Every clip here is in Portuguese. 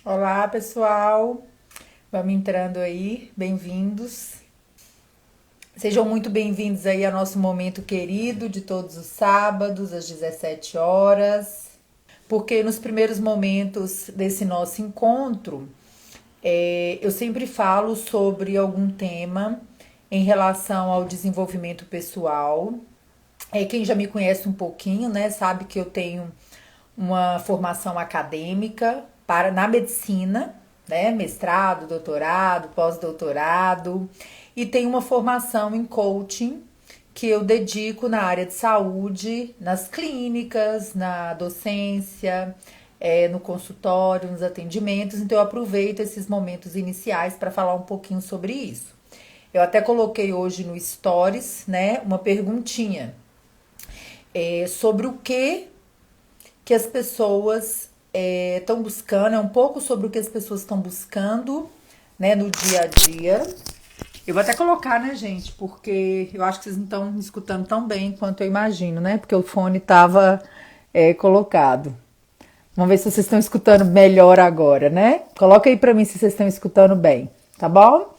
Olá, pessoal. Vamos entrando aí. Bem-vindos. Sejam muito bem-vindos aí ao nosso momento querido de todos os sábados às 17 horas. Porque nos primeiros momentos desse nosso encontro, eu sempre falo sobre algum tema em relação ao desenvolvimento pessoal. Quem já me conhece um pouquinho, né, sabe que eu tenho uma formação acadêmica na medicina, né, mestrado, doutorado, pós-doutorado, e tenho uma formação em coaching que eu dedico na área de saúde, nas clínicas, na docência, no consultório, nos atendimentos. Então eu aproveito esses momentos iniciais para falar um pouquinho sobre isso. Eu até coloquei hoje no Stories, né, uma perguntinha sobre o que as pessoas estão buscando, é um pouco sobre o que as pessoas estão buscando, né, no dia a dia. Eu vou até colocar, né, gente, porque eu acho que vocês não estão me escutando tão bem quanto eu imagino, né, porque o fone estava colocado. Vamos ver se vocês estão escutando melhor agora, né? Coloca aí pra mim se vocês estão escutando bem, tá bom?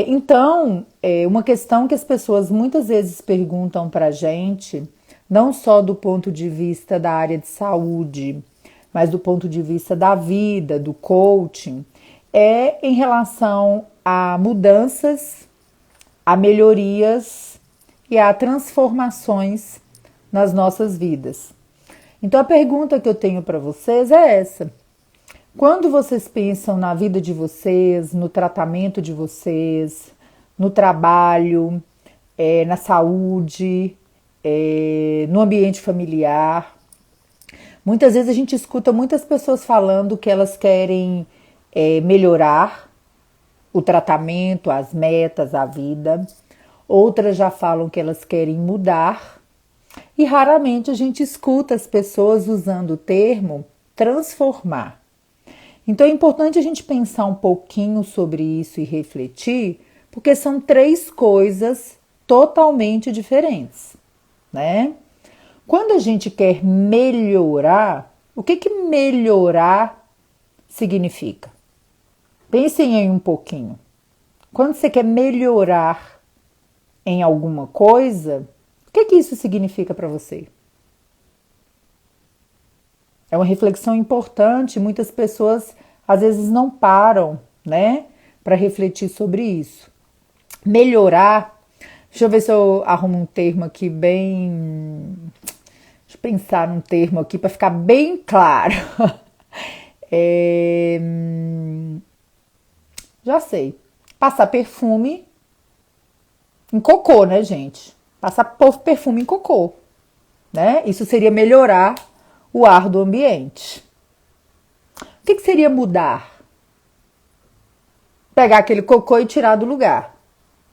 Então, uma questão que as pessoas muitas vezes perguntam pra gente, não só do ponto de vista da área de saúde, mas do ponto de vista da vida, do coaching, é em relação a mudanças, a melhorias e a transformações nas nossas vidas. Então a pergunta que eu tenho para vocês é essa: quando vocês pensam na vida de vocês, no tratamento de vocês, no trabalho, na saúde, no ambiente familiar, muitas vezes a gente escuta muitas pessoas falando que elas querem melhorar o tratamento, as metas, a vida. Outras já falam que elas querem mudar. E raramente a gente escuta as pessoas usando o termo transformar. Então é importante a gente pensar um pouquinho sobre isso e refletir, porque são três coisas totalmente diferentes, né? Quando a gente quer melhorar, o que melhorar significa? Pensem aí um pouquinho. Quando você quer melhorar em alguma coisa, o que isso significa para você? É uma reflexão importante, muitas pessoas às vezes não param, né, para refletir sobre isso. Melhorar, deixa eu ver se eu arrumo um termo aqui bem. Deixa eu pensar num termo aqui para ficar bem claro. É, já sei. Passar perfume em cocô, né, gente? Passar perfume em cocô, né? Isso seria melhorar o ar do ambiente. O que seria mudar? Pegar aquele cocô e tirar do lugar,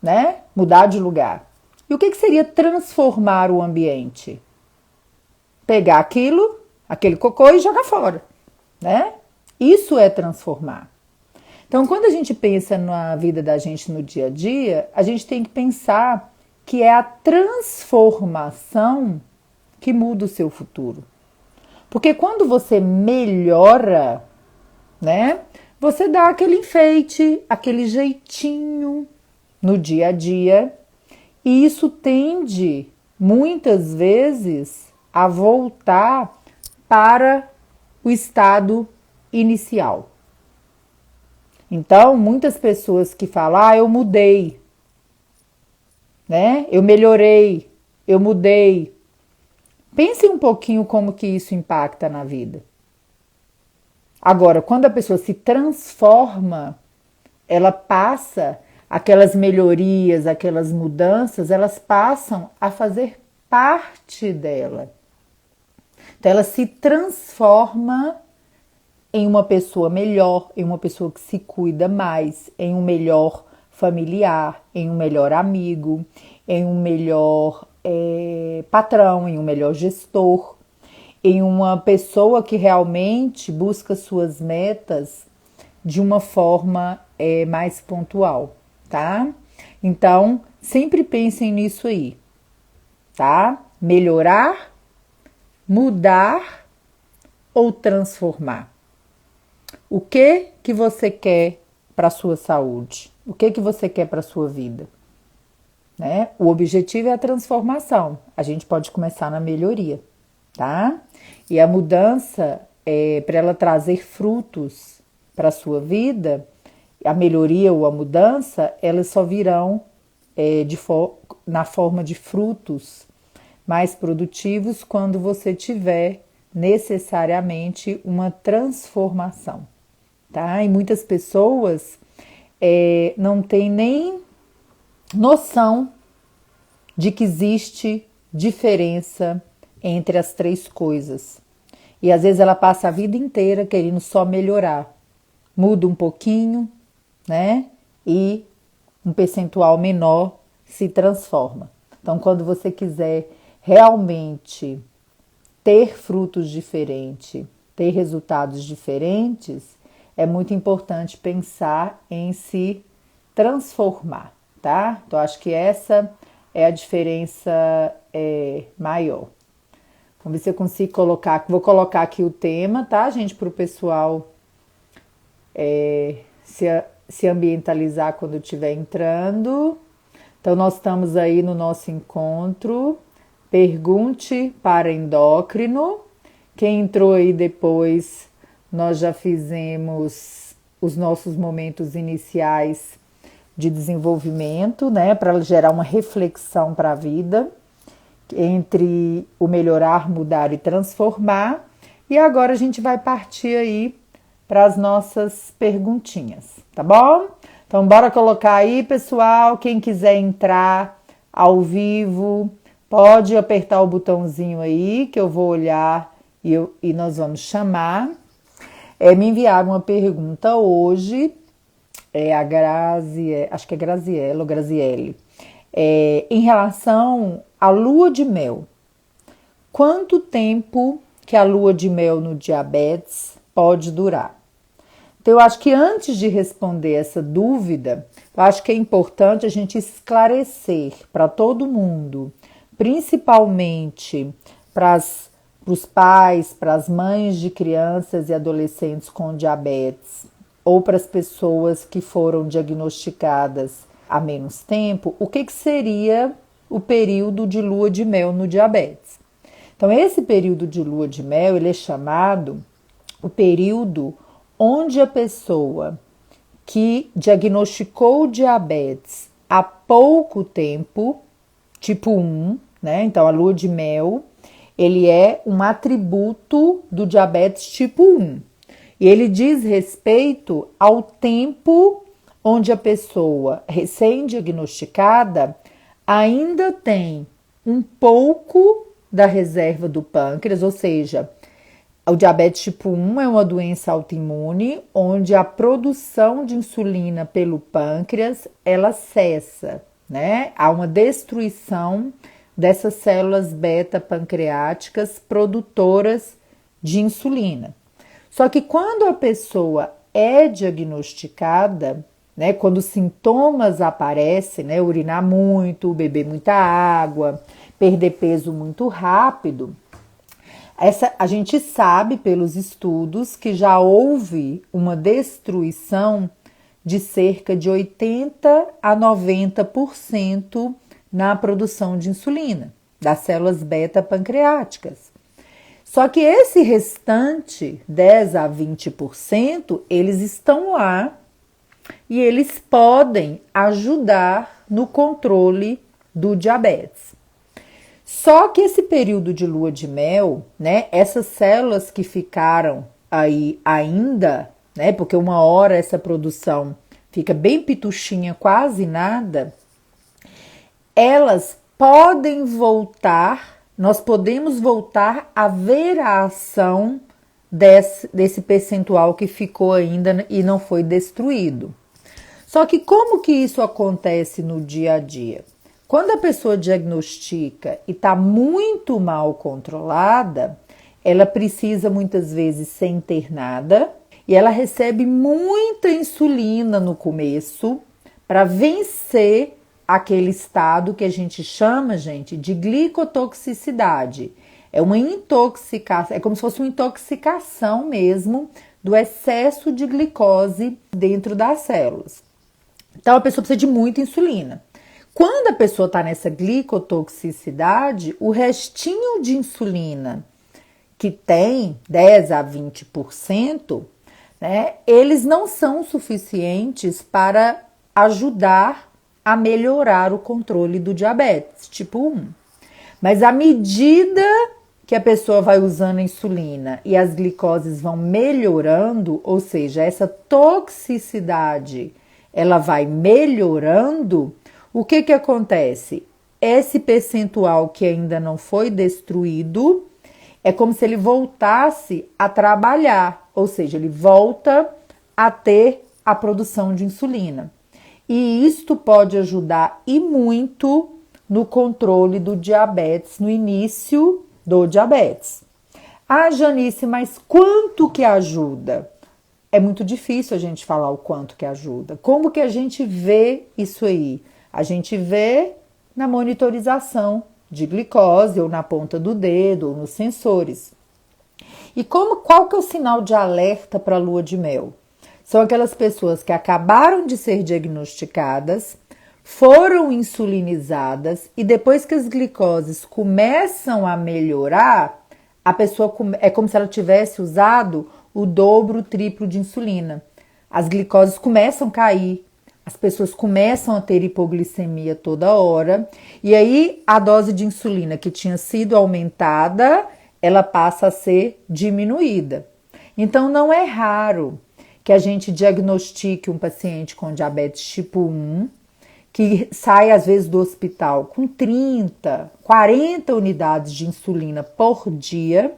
né? Mudar de lugar. E o que seria transformar o ambiente? Pegar aquele cocô e jogar fora, né? Isso é transformar. Então, quando a gente pensa na vida da gente no dia a dia, a gente tem que pensar que é a transformação que muda o seu futuro. Porque quando você melhora, né, você dá aquele enfeite, aquele jeitinho no dia a dia, e isso tende, muitas vezes, a voltar para o estado inicial. Então, muitas pessoas que falam, eu mudei, né? Eu melhorei, eu mudei. Pense um pouquinho como que isso impacta na vida. Agora, quando a pessoa se transforma, ela passa, aquelas melhorias, aquelas mudanças, elas passam a fazer parte dela. Então, ela se transforma em uma pessoa melhor, em uma pessoa que se cuida mais, em um melhor familiar, em um melhor amigo, em um melhor patrão, em um melhor gestor, em uma pessoa que realmente busca suas metas de uma forma mais pontual, tá? Então, sempre pensem nisso aí, tá? Melhorar, mudar ou transformar. O que você quer para a sua saúde? O que você quer para a sua vida? Né? O objetivo é a transformação. A gente pode começar na melhoria, tá? E a mudança, para ela trazer frutos para a sua vida, a melhoria ou a mudança, elas só virão na forma de frutos mais produtivos quando você tiver necessariamente uma transformação, tá? E muitas pessoas não têm nem noção de que existe diferença entre as três coisas. E às vezes ela passa a vida inteira querendo só melhorar. Muda um pouquinho, né? E um percentual menor se transforma. Então, quando você quiser realmente ter frutos diferentes, ter resultados diferentes, é muito importante pensar em se transformar, tá? Então, acho que essa é a diferença maior. Vamos ver se eu consigo colocar. Vou colocar aqui o tema, tá, gente? Para o pessoal se ambientalizar quando estiver entrando. Então, nós estamos aí no nosso encontro. Pergunte para endócrino. Quem entrou aí depois, nós já fizemos os nossos momentos iniciais de desenvolvimento, né, para gerar uma reflexão para a vida entre o melhorar, mudar e transformar. E agora a gente vai partir aí para as nossas perguntinhas, tá bom? Então bora colocar aí, pessoal, quem quiser entrar ao vivo, pode apertar o botãozinho aí que eu vou olhar e nós vamos chamar. Me enviaram uma pergunta hoje, a Grazi, acho que é Graziella ou Graziele, em relação à lua de mel. Quanto tempo que a lua de mel no diabetes pode durar? Então, eu acho que antes de responder essa dúvida, eu acho que é importante a gente esclarecer para todo mundo, principalmente para os pais, para as mães de crianças e adolescentes com diabetes, ou para as pessoas que foram diagnosticadas há menos tempo, o que seria o período de lua de mel no diabetes. Então, esse período de lua de mel, ele é chamado o período onde a pessoa que diagnosticou diabetes há pouco tempo, tipo 1, né? Então, a lua de mel, ele é um atributo do diabetes tipo 1. E ele diz respeito ao tempo onde a pessoa recém-diagnosticada ainda tem um pouco da reserva do pâncreas, ou seja, o diabetes tipo 1 é uma doença autoimune onde a produção de insulina pelo pâncreas, ela cessa, né? Há uma destruição dessas células beta pancreáticas produtoras de insulina. Só que quando a pessoa é diagnosticada, né, quando os sintomas aparecem, né, urinar muito, beber muita água, perder peso muito rápido, a gente sabe pelos estudos que já houve uma destruição de cerca de 80 a 90% na produção de insulina, das células beta pancreáticas. Só que esse restante, 10 a 20%, eles estão lá e eles podem ajudar no controle do diabetes. Só que esse período de lua de mel, né, essas células que ficaram aí ainda, né, porque uma hora essa produção fica bem pituchinha, quase nada, elas podem voltar, nós podemos voltar a ver a ação desse percentual que ficou ainda e não foi destruído. Só que como que isso acontece no dia a dia? Quando a pessoa diagnostica e está muito mal controlada, ela precisa muitas vezes ser internada e ela recebe muita insulina no começo para vencer aquele estado que a gente chama, gente, de glicotoxicidade. É uma intoxicação, é como se fosse uma intoxicação mesmo do excesso de glicose dentro das células. Então a pessoa precisa de muita insulina. Quando a pessoa está nessa glicotoxicidade, o restinho de insulina que tem 10 a 20%, né, eles não são suficientes para ajudar a melhorar o controle do diabetes tipo 1. Mas à medida que a pessoa vai usando a insulina e as glicoses vão melhorando, ou seja, essa toxicidade ela vai melhorando, o que acontece? Esse percentual que ainda não foi destruído é como se ele voltasse a trabalhar, ou seja, ele volta a ter a produção de insulina. E isto pode ajudar e muito no controle do diabetes, no início do diabetes. Ah, Janice, mas quanto que ajuda? É muito difícil a gente falar o quanto que ajuda. Como que a gente vê isso aí? A gente vê na monitorização de glicose, ou na ponta do dedo, ou nos sensores. E qual que é o sinal de alerta para a lua de mel? São aquelas pessoas que acabaram de ser diagnosticadas, foram insulinizadas e depois que as glicoses começam a melhorar, a pessoa é como se ela tivesse usado o dobro, o triplo de insulina. As glicoses começam a cair, as pessoas começam a ter hipoglicemia toda hora e aí a dose de insulina que tinha sido aumentada, ela passa a ser diminuída. Então não é raro que a gente diagnostique um paciente com diabetes tipo 1, que sai às vezes do hospital com 30, 40 unidades de insulina por dia,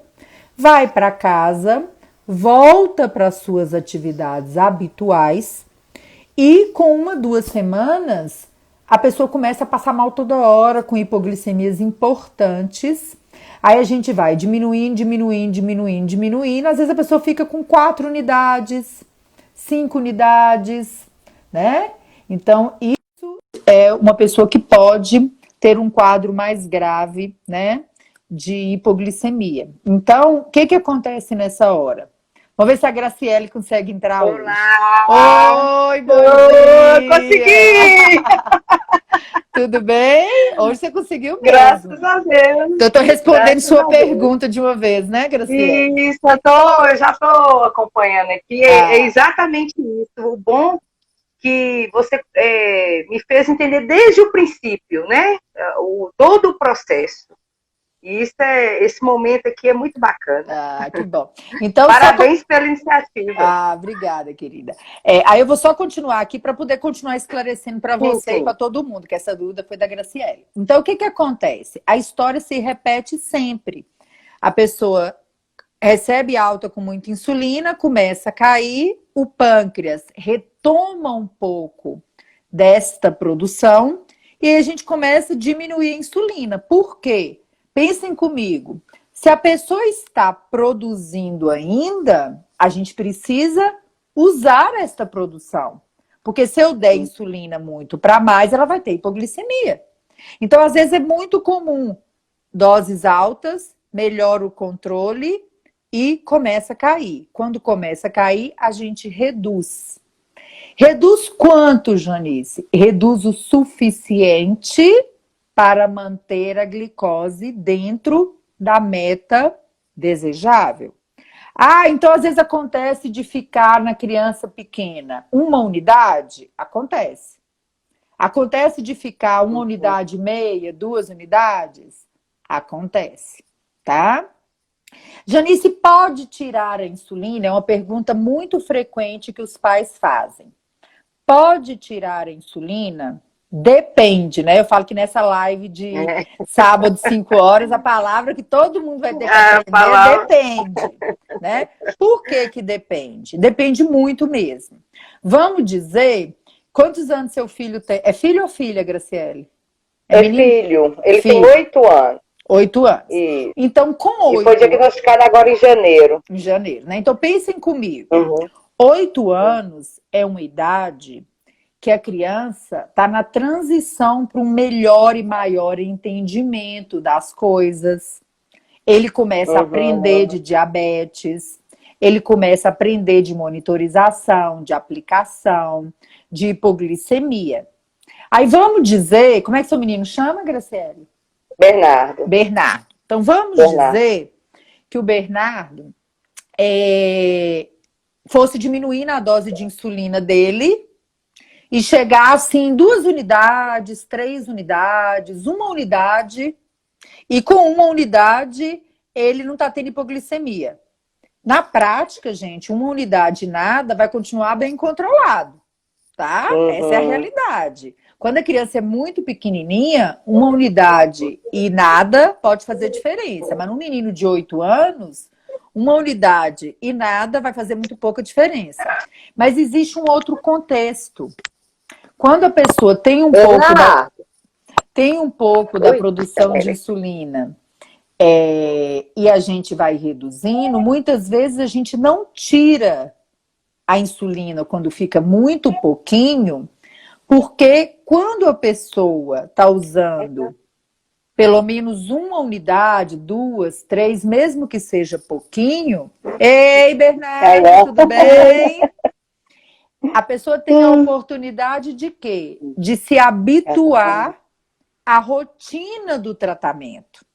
vai para casa, volta para suas atividades habituais e com 1, 2 semanas a pessoa começa a passar mal toda hora com hipoglicemias importantes. Aí a gente vai diminuindo, às vezes a pessoa fica com 4 unidades, 5 unidades, né? Então, isso é uma pessoa que pode ter um quadro mais grave, né, de hipoglicemia. Então, o que acontece nessa hora? Vamos ver se a Graciele consegue entrar hoje. Olá! Oi, bom dia! Consegui! Tudo bem? Hoje você conseguiu mesmo. Graças a Deus. Então, eu estou respondendo sua pergunta de uma vez, né, Graciele? Isso, eu já estou acompanhando aqui. É exatamente isso. O bom que você me fez entender desde o princípio, né? Todo o processo. E esse momento aqui é muito bacana. Ah, que bom. Então, parabéns pela iniciativa. Ah, obrigada, querida. Aí eu vou só continuar aqui para poder continuar esclarecendo para você e para todo mundo, que essa dúvida foi da Graciele. Então, o que acontece? A história se repete sempre. A pessoa recebe alta com muita insulina, começa a cair, o pâncreas retoma um pouco desta produção e aí a gente começa a diminuir a insulina. Por quê? Pensem comigo. Se a pessoa está produzindo ainda, a gente precisa usar esta produção. Porque se eu der insulina muito para mais, ela vai ter hipoglicemia. Então, às vezes, é muito comum doses altas, melhora o controle e começa a cair. Quando começa a cair, a gente reduz. Reduz quanto, Janice? Reduz o suficiente para manter a glicose dentro da meta desejável. Ah, então às vezes acontece de ficar na criança pequena 1 unidade? Acontece. Acontece de ficar 1 unidade e meia, 2 unidades? Acontece, tá? Janice, pode tirar a insulina? É uma pergunta muito frequente que os pais fazem. Pode tirar a insulina? Depende, né? Eu falo que nessa live de sábado, 5 horas, a palavra que todo mundo vai ter que aprender é depende, né? Por que depende? Depende muito mesmo. Vamos dizer, quantos anos seu filho tem? É filho ou filha, Graciele? É filho. Ele tem 8 anos. 8 anos. Isso. Então, com 8... E foi diagnosticado agora em janeiro. Em janeiro, né? Então, pensem comigo. 8 anos é uma idade que a criança está na transição para um melhor e maior entendimento das coisas. Ele começa a aprender de diabetes, ele começa a aprender de monitorização, de aplicação, de hipoglicemia. Aí vamos dizer, como é que seu menino chama, Graciele? Bernardo. Bernardo. Então vamos dizer que o Bernardo fosse diminuir a dose de insulina dele e chegar assim 2 unidades, 3 unidades, 1 unidade, e com 1 unidade ele não está tendo hipoglicemia. Na prática, gente, 1 unidade nada vai continuar bem controlado, tá? Essa é a realidade. Quando a criança é muito pequenininha, 1 unidade e nada pode fazer diferença. Mas num menino de 8 anos, 1 unidade e nada vai fazer muito pouca diferença. Mas existe um outro contexto. Quando a pessoa tem um pouco da produção de insulina e a gente vai reduzindo, muitas vezes a gente não tira a insulina quando fica muito pouquinho, porque quando a pessoa está usando pelo menos 1 unidade, 2, 3, mesmo que seja pouquinho. Ei, Bernardo, tudo bem? A pessoa tem a oportunidade de quê? De se habituar à rotina do tratamento,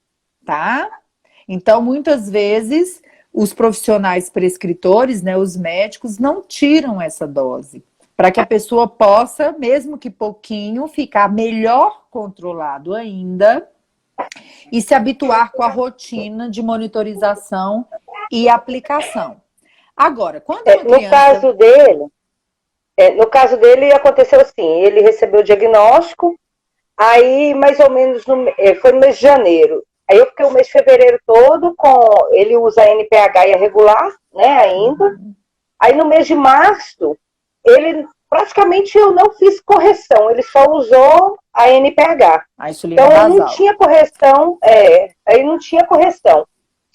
tá? Então, muitas vezes, os profissionais prescritores, né, os médicos, não tiram essa dose, para que a pessoa possa, mesmo que pouquinho, ficar melhor controlado ainda e se habituar com a rotina de monitorização e aplicação. Agora, quando uma criança... No caso dele, aconteceu assim, ele recebeu o diagnóstico, aí mais ou menos, foi no mês de janeiro, aí eu fiquei o mês de fevereiro todo ele usa NPH irregular, né, ainda, aí no mês de março, praticamente eu não fiz correção, ele só usou a NPH. Então eu não tinha correção, aí não tinha correção.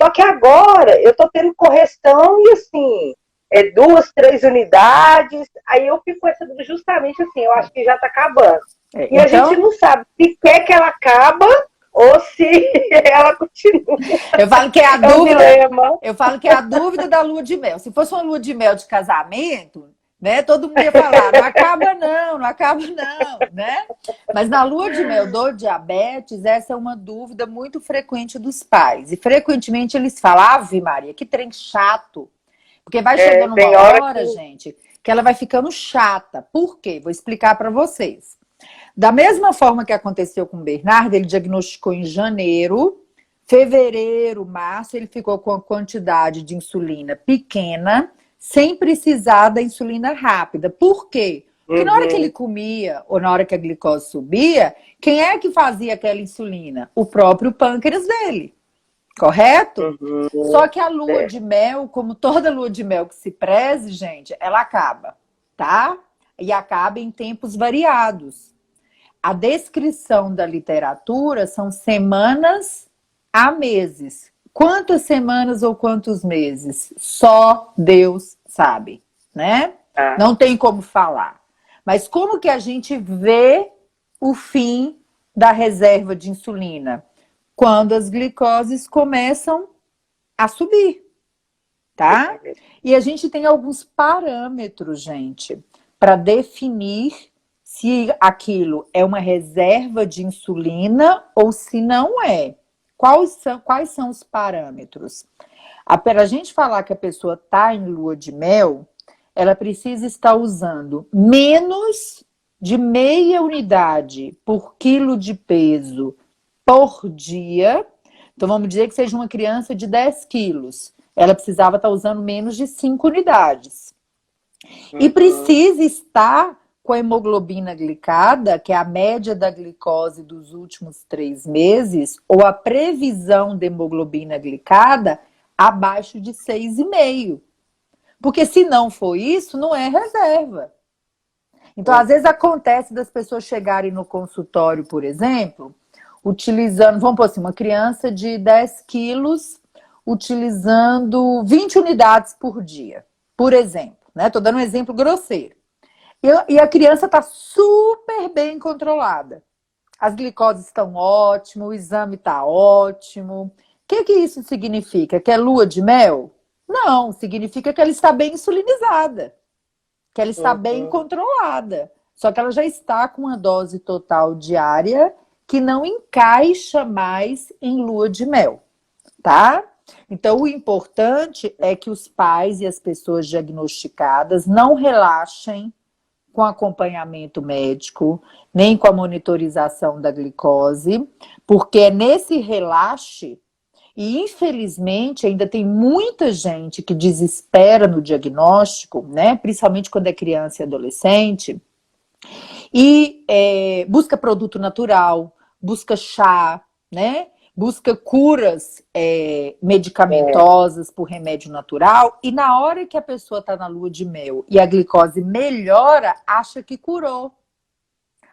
Só que agora eu tô tendo correção e assim, 2, 3 unidades, aí eu fico essa justamente assim, eu acho que já tá acabando. E então... a gente não sabe se quer que ela acaba ou se ela continua. Eu falo que é a dúvida. Eu falo que é a dúvida da lua de mel. Se fosse uma lua de mel de casamento, né, todo mundo ia falar, não acaba não, não acaba não, né? Mas na lua de mel do diabetes, essa é uma dúvida muito frequente dos pais. E frequentemente eles falam, Ave Maria, que trem chato. Porque vai chegando uma hora, gente, que ela vai ficando chata. Por quê? Vou explicar para vocês. Da mesma forma que aconteceu com o Bernardo, ele diagnosticou em janeiro, fevereiro, março, ele ficou com a quantidade de insulina pequena, sem precisar da insulina rápida. Por quê? Porque na hora que ele comia, ou na hora que a glicose subia, quem é que fazia aquela insulina? O próprio pâncreas dele. Correto? Só que a lua de mel, como toda lua de mel que se preze, gente, ela acaba, tá? E acaba em tempos variados. A descrição da literatura são semanas a meses. Quantas semanas ou quantos meses? Só Deus sabe, né? Não tem como falar. Mas como que a gente vê o fim da reserva de insulina? Quando as glicoses começam a subir, tá? E a gente tem alguns parâmetros, gente, para definir se aquilo é uma reserva de insulina ou se não é. Quais são os parâmetros? Para a gente falar que a pessoa está em lua de mel, ela precisa estar usando menos de meia unidade por quilo de peso por dia. Então vamos dizer que seja uma criança de 10 quilos. Ela precisava estar usando menos de 5 unidades. E precisa estar com a hemoglobina glicada, que é a média da glicose dos últimos 3 meses, ou a previsão de hemoglobina glicada, abaixo de 6,5. Porque se não for isso, não é reserva. Então, às vezes acontece das pessoas chegarem no consultório, por exemplo, utilizando, vamos pôr assim, uma criança de 10 quilos, utilizando 20 unidades por dia, por exemplo, né? Tô dando um exemplo grosseiro. E a criança está super bem controlada. As glicoses estão ótimas, o exame está ótimo. O que isso significa? Que é lua de mel? Não, significa que ela está bem insulinizada, que ela está bem Uhum. controlada. Só que ela já está com uma dose total diária que não encaixa mais em lua de mel, tá? Então, o importante é que os pais e as pessoas diagnosticadas não relaxem com acompanhamento médico, nem com a monitorização da glicose, porque é nesse relaxe, e infelizmente ainda tem muita gente que desespera no diagnóstico, né? Principalmente quando é criança e adolescente, e busca produto natural, busca chá, né? Busca curas medicamentosas por remédio natural, e na hora que a pessoa está na lua de mel e a glicose melhora, acha que curou,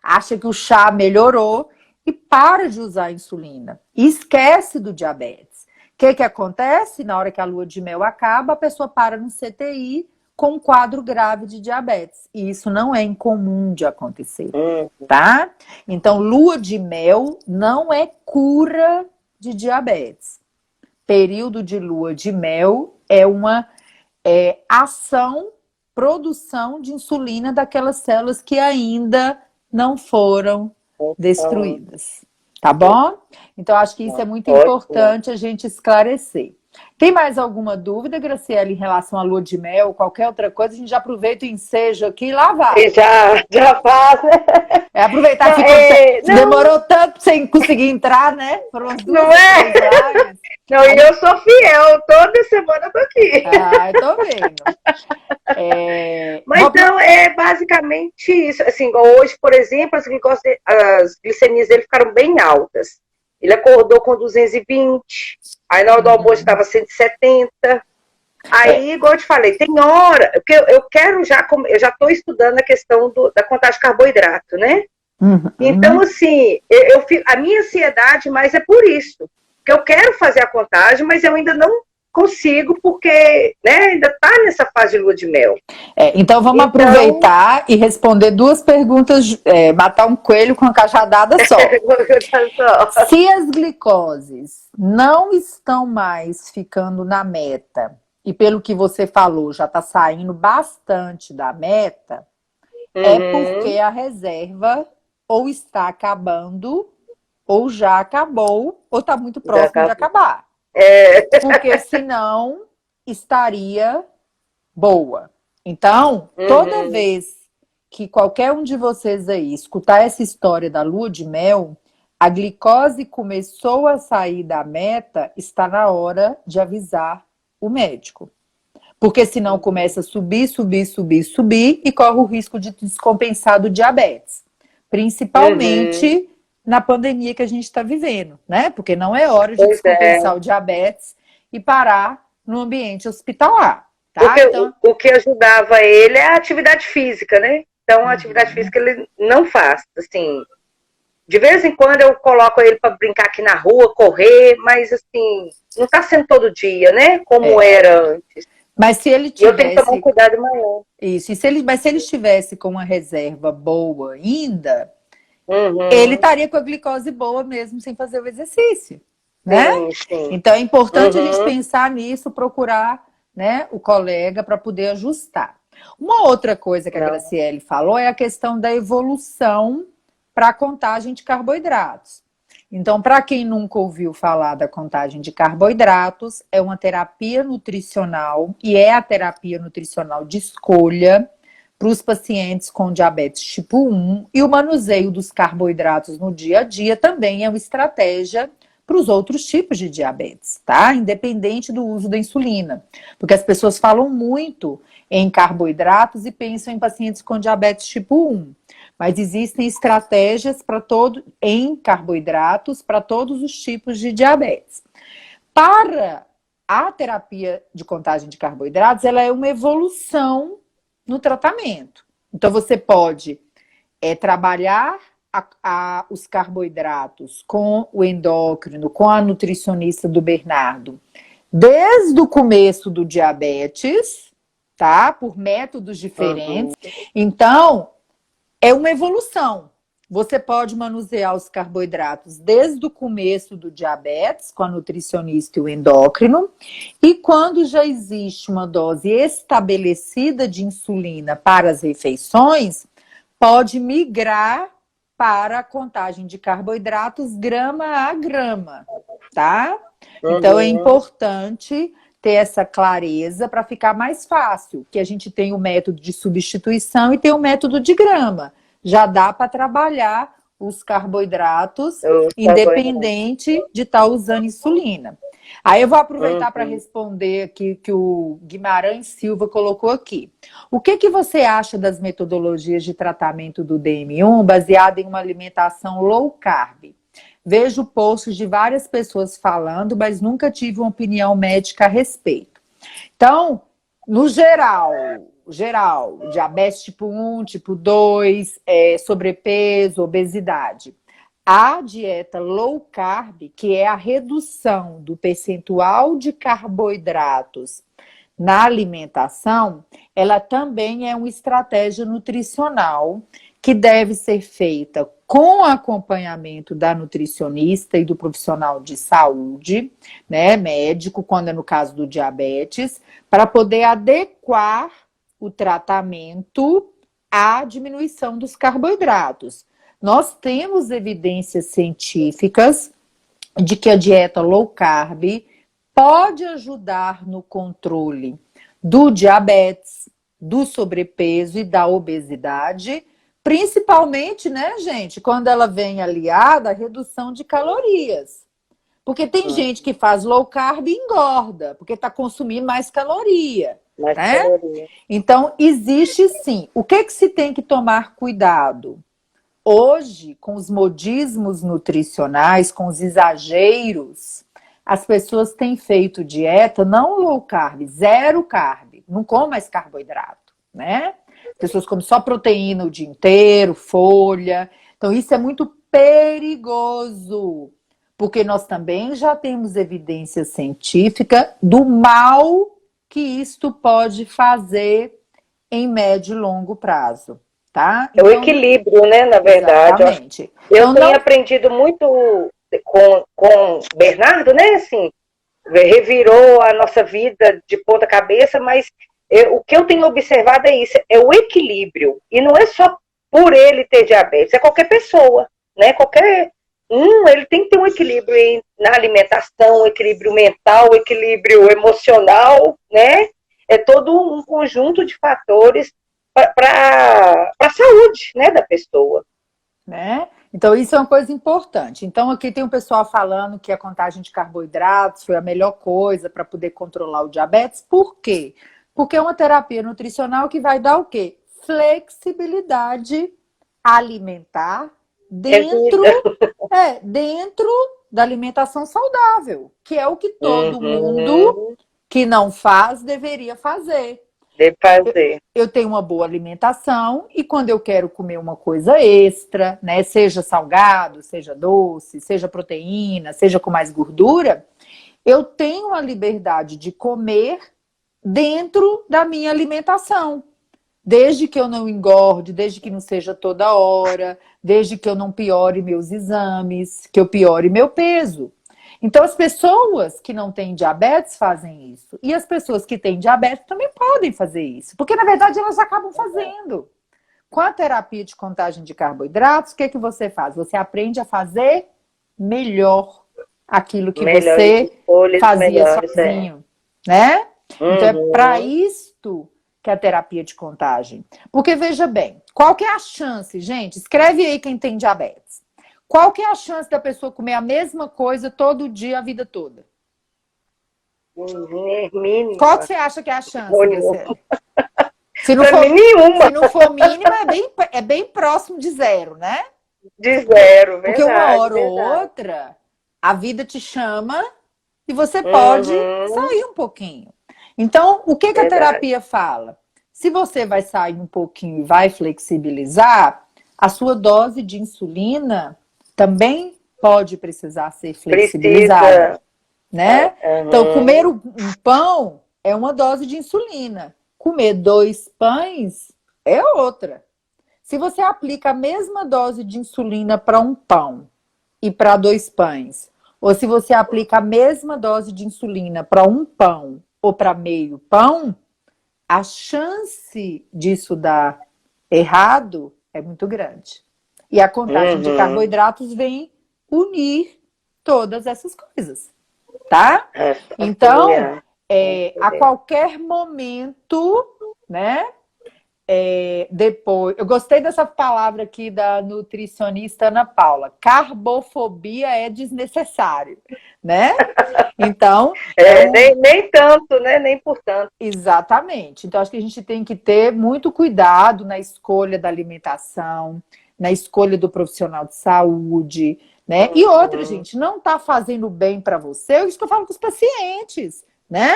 acha que o chá melhorou e para de usar a insulina. E esquece do diabetes. O que acontece? Na hora que a lua de mel acaba, a pessoa para no CTI com um quadro grave de diabetes. E isso não é incomum de acontecer, tá? Então, lua de mel não é cura de diabetes. Período de lua de mel é uma ação, produção de insulina daquelas células que ainda não foram destruídas. Tá bom? Então, acho que isso é muito importante a gente esclarecer. Tem mais alguma dúvida, Graciela, em relação à lua de mel, qualquer outra coisa? A gente já aproveita o ensejo aqui e lá vai. Já faz, né? Aproveitar que demorou tanto sem conseguir entrar, né? Foram as duas lives. Não, e eu sou fiel, toda semana eu tô aqui. Ah, eu tô vendo. Mas então, é basicamente isso. Assim, hoje, por exemplo, as glicemias dele ficaram bem altas. Ele acordou com 220, aí na hora do almoço estava 170. Aí, igual eu te falei, tem hora, porque eu quero eu já estou estudando a questão da contagem de carboidrato, né? Então, assim, a minha ansiedade mais é por isso. Porque eu quero fazer a contagem, mas eu ainda não consigo, porque ainda está nessa fase de lua de mel. Então vamos aproveitar e responder duas perguntas, matar um coelho com uma cajadada só. Se as glicoses não estão mais ficando na meta, e pelo que você falou, já está saindo bastante da meta, é porque a reserva ou está acabando, ou já acabou, ou está muito próximo de acabar. Porque senão estaria boa. Então, toda vez que qualquer um de vocês aí escutar essa história da lua de mel, a glicose começou a sair da meta, está na hora de avisar o médico. Porque senão começa a subir e corre o risco de descompensar do diabetes. Principalmente na pandemia que a gente está vivendo, né? Porque não é hora de descompensar o diabetes e parar no ambiente hospitalar. Tá? Porque então, o que ajudava ele é a atividade física, né? Então, a atividade física ele não faz, assim. De vez em quando eu coloco ele para brincar aqui na rua, correr, mas assim, não está sendo todo dia, né? Como era antes. Mas se ele tivesse... Eu tenho que tomar um cuidado maior. Isso, mas se ele estivesse com uma reserva boa ainda, ele estaria com a glicose boa mesmo, sem fazer o exercício, né? Sim. Então é importante a gente pensar nisso, procurar, né, o colega para poder ajustar. Uma outra coisa que a Graciele falou é a questão da evolução para a contagem de carboidratos. Então, para quem nunca ouviu falar da contagem de carboidratos, é uma terapia nutricional e é a terapia nutricional de escolha para os pacientes com diabetes tipo 1, e o manuseio dos carboidratos no dia a dia também é uma estratégia para os outros tipos de diabetes, tá? Independente do uso da insulina. Porque as pessoas falam muito em carboidratos e pensam em pacientes com diabetes tipo 1. Mas existem estratégias em carboidratos para todos os tipos de diabetes. Para a terapia de contagem de carboidratos, ela é uma evolução no tratamento. Então, você pode trabalhar os carboidratos com o endócrino, com a nutricionista do Bernardo, desde o começo do diabetes, tá? Por métodos diferentes. Então, é uma evolução. você pode manusear os carboidratos desde o começo do diabetes, com a nutricionista e o endócrino, e quando já existe uma dose estabelecida de insulina para as refeições, pode migrar para a contagem de carboidratos grama a grama, tá? Então é importante ter essa clareza para ficar mais fácil, que a gente tem o método de substituição e tem o método de grama. Já dá para trabalhar os carboidratos, independente de estar usando insulina. Aí eu vou aproveitar para responder aqui que o Guimarães Silva colocou aqui. O que você acha das metodologias de tratamento do DM1 baseada em uma alimentação low carb? Vejo posts de várias pessoas falando, mas nunca tive uma opinião médica a respeito. Então, no geral, diabetes tipo 1, tipo 2, sobrepeso, obesidade. A dieta low carb, que é a redução do percentual de carboidratos na alimentação, ela também é uma estratégia nutricional que deve ser feita com acompanhamento da nutricionista e do profissional de saúde, né, médico, quando é no caso do diabetes, para poder adequar o tratamento à diminuição dos carboidratos. Nós temos evidências científicas de que a dieta low carb pode ajudar no controle do diabetes, do sobrepeso e da obesidade, principalmente, né, gente, quando ela vem aliada à redução de calorias. Porque tem gente que faz low carb e engorda, porque está consumindo mais caloria. Né? Então, existe sim. O que se tem que tomar cuidado? Hoje, com os modismos nutricionais, com os exageros, as pessoas têm feito dieta não low carb, zero carb, não comem mais carboidrato, né? Pessoas comem só proteína o dia inteiro, folha. Então, isso é muito perigoso, porque nós também já temos evidência científica do mal que isto pode fazer em médio e longo prazo. Tá? Então, é o equilíbrio, né, na verdade. Exatamente. Eu tenho aprendido muito com Bernardo, né, assim, revirou a nossa vida de ponta cabeça, mas o que eu tenho observado é isso, é o equilíbrio. E não é só por ele ter diabetes, é qualquer pessoa, né, qualquer ele tem que ter um equilíbrio na alimentação, um equilíbrio mental, um equilíbrio emocional, né, é todo um conjunto de fatores para a saúde, né, da pessoa. Né? Então, isso é uma coisa importante. Então, aqui tem um pessoal falando que a contagem de carboidratos foi a melhor coisa para poder controlar o diabetes. Por quê? Porque é uma terapia nutricional que vai dar o quê? Flexibilidade alimentar dentro da alimentação saudável, que é o que todo mundo que não faz deveria fazer. Eu tenho uma boa alimentação e quando eu quero comer uma coisa extra, né, seja salgado, seja doce, seja proteína, seja com mais gordura, eu tenho a liberdade de comer dentro da minha alimentação. Desde que eu não engorde, desde que não seja toda hora, desde que eu não piore meus exames, que eu piore meu peso. Então, as pessoas que não têm diabetes fazem isso. E as pessoas que têm diabetes também podem fazer isso. Porque, na verdade, elas acabam fazendo. Com a terapia de contagem de carboidratos, o que você faz? Você aprende a fazer melhor aquilo que você fazia sozinho. Né? Então, é para isto que é a terapia de contagem. Porque, veja bem, qual que é a chance, gente? Escreve aí quem tem diabetes. Qual que é a chance da pessoa comer a mesma coisa todo dia, a vida toda? Mínima. Qual que você acha que é a chance? Se não for nenhuma. Se não for mínima, é bem próximo de zero, né? De zero, verdade. Porque uma hora ou outra, a vida te chama e você pode sair um pouquinho. Então, o que a terapia fala? Se você vai sair um pouquinho e vai flexibilizar, a sua dose de insulina também pode precisar ser flexibilizada. Né? Então, comer um pão é uma dose de insulina. Comer 2 pães é outra. Se você aplica a mesma dose de insulina para um pão e para 2 pães, ou se você aplica a mesma dose de insulina para um pão ou para meio pão, a chance disso dar errado é muito grande. E a contagem de carboidratos vem unir todas essas coisas, tá? Então, a qualquer momento, né? Depois, eu gostei dessa palavra aqui da nutricionista Ana Paula. Carbofobia é desnecessário, né? Então, nem tanto, né? Nem por tanto. Exatamente. Então, acho que a gente tem que ter muito cuidado na escolha da alimentação, na escolha do profissional de saúde, né? E outra, gente, não está fazendo bem para você, é isso que eu falo com os pacientes, né?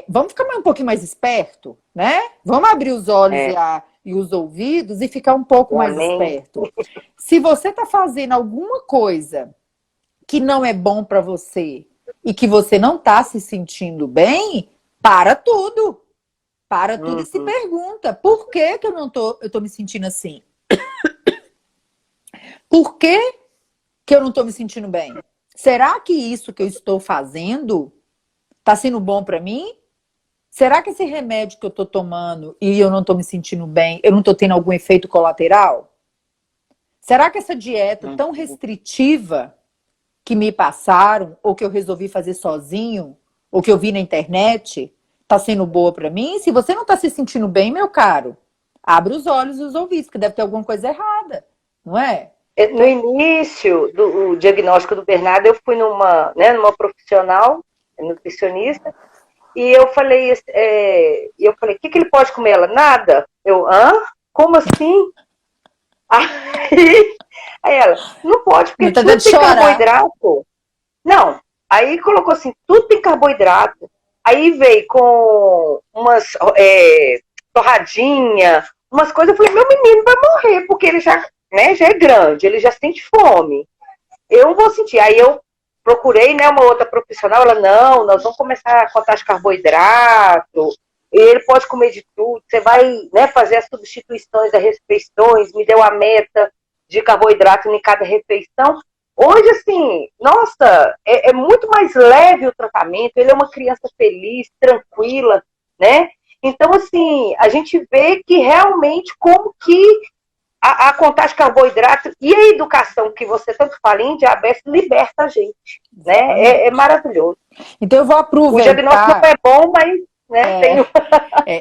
Vamos ficar um pouquinho mais esperto, né? Vamos abrir os olhos e os ouvidos e ficar um pouco mais esperto. Se você está fazendo alguma coisa que não é bom para você e que você não está se sentindo bem, para tudo. Para tudo e se pergunta, por que que eu tô me sentindo assim? Por que que eu não estou me sentindo bem? Será que isso que eu estou fazendo está sendo bom para mim? Será que esse remédio que eu estou tomando e eu não estou me sentindo bem, eu não estou tendo algum efeito colateral? Será que essa dieta tão restritiva que me passaram, ou que eu resolvi fazer sozinho, ou que eu vi na internet, está sendo boa para mim? Se você não está se sentindo bem, meu caro, abre os olhos e os ouvidos, que deve ter alguma coisa errada, não é? No início do diagnóstico do Bernardo, eu fui numa profissional, nutricionista, e eu falei, o que ele pode comer? Ela, nada. Eu, como assim? Aí ela, não pode, porque tudo tem carboidrato. Não, aí colocou assim, tudo tem carboidrato. Aí veio com umas torradinha, umas coisas, eu falei, meu menino vai morrer, porque ele já é grande, ele já sente fome. Eu não vou sentir. Aí eu procurei, né, uma outra profissional, ela, não, nós vamos começar a contar os carboidratos, ele pode comer de tudo, você vai, né, fazer as substituições das refeições, me deu a meta de carboidrato em cada refeição. Hoje, assim, nossa, é muito mais leve o tratamento, ele é uma criança feliz, tranquila, né? Então, assim, a gente vê que realmente como que a contagem de carboidrato e a educação que você tanto fala em diabetes liberta a gente, né? É maravilhoso. Então eu vou aproveitar... O diagnóstico não é bom, mas...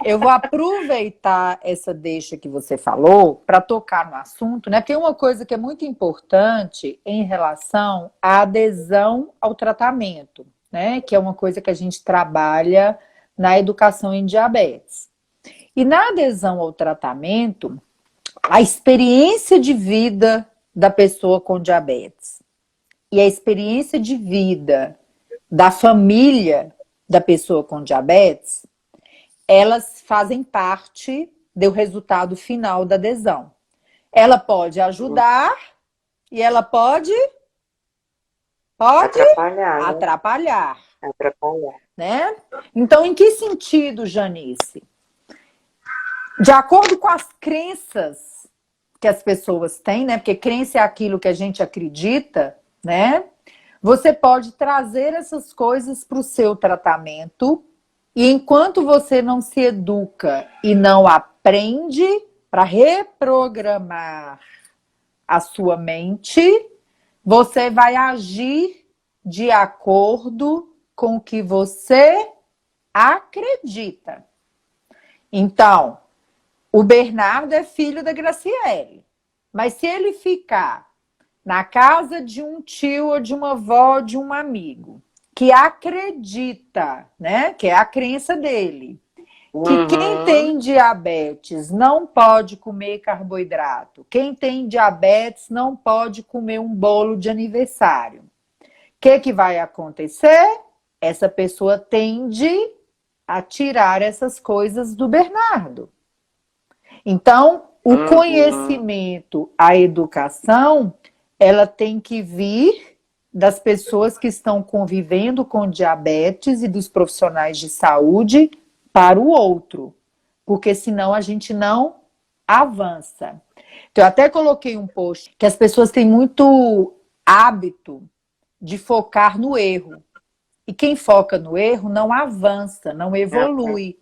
eu vou aproveitar essa deixa que você falou para tocar no assunto, né? Porque é uma coisa que é muito importante em relação à adesão ao tratamento, né? Que é uma coisa que a gente trabalha na educação em diabetes. E na adesão ao tratamento, a experiência de vida da pessoa com diabetes e a experiência de vida da família da pessoa com diabetes, elas fazem parte do resultado final da adesão. Ela pode ajudar e ela pode atrapalhar. Né? Então, em que sentido, Janice? De acordo com as crenças que as pessoas têm, né? Porque crença é aquilo que a gente acredita, né? Você pode trazer essas coisas para o seu tratamento e enquanto você não se educa e não aprende para reprogramar a sua mente, você vai agir de acordo com o que você acredita. Então, o Bernardo é filho da Graciele, mas se ele ficar na casa de um tio ou de uma avó, de um amigo, que acredita, né, que é a crença dele, que quem tem diabetes não pode comer carboidrato, quem tem diabetes não pode comer um bolo de aniversário. O que vai acontecer? Essa pessoa tende a tirar essas coisas do Bernardo. Então, o conhecimento, a educação, ela tem que vir das pessoas que estão convivendo com diabetes e dos profissionais de saúde para o outro, porque senão a gente não avança. Então, eu até coloquei um post que as pessoas têm muito hábito de focar no erro. E quem foca no erro não avança, não evolui.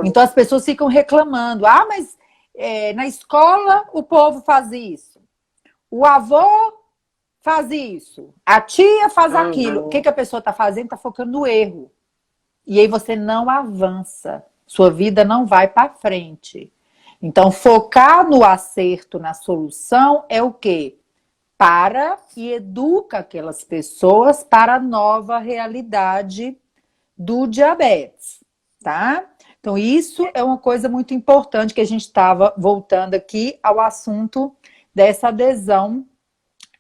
Então, as pessoas ficam reclamando. Ah, mas na escola o povo faz isso. O avô faz isso. A tia faz aquilo. O que a pessoa está fazendo? Está focando no erro. E aí você não avança. Sua vida não vai para frente. Então, focar no acerto, na solução, é o quê? Para e educa aquelas pessoas para a nova realidade do diabetes, tá? Então, isso é uma coisa muito importante que a gente estava voltando aqui ao assunto dessa adesão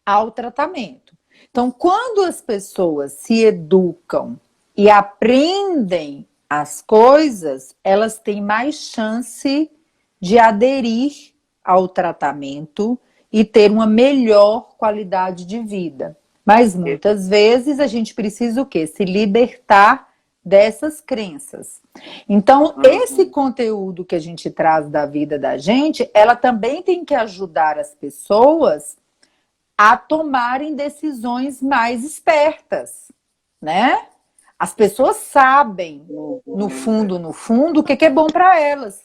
ao tratamento. Então, quando as pessoas se educam e aprendem as coisas, elas têm mais chance de aderir ao tratamento e ter uma melhor qualidade de vida. Mas muitas vezes a gente precisa o quê? Se libertar dessas crenças. Então, esse conteúdo que a gente traz da vida da gente, ela também tem que ajudar as pessoas a tomarem decisões mais espertas, né? As pessoas sabem, no fundo, o que é bom para elas.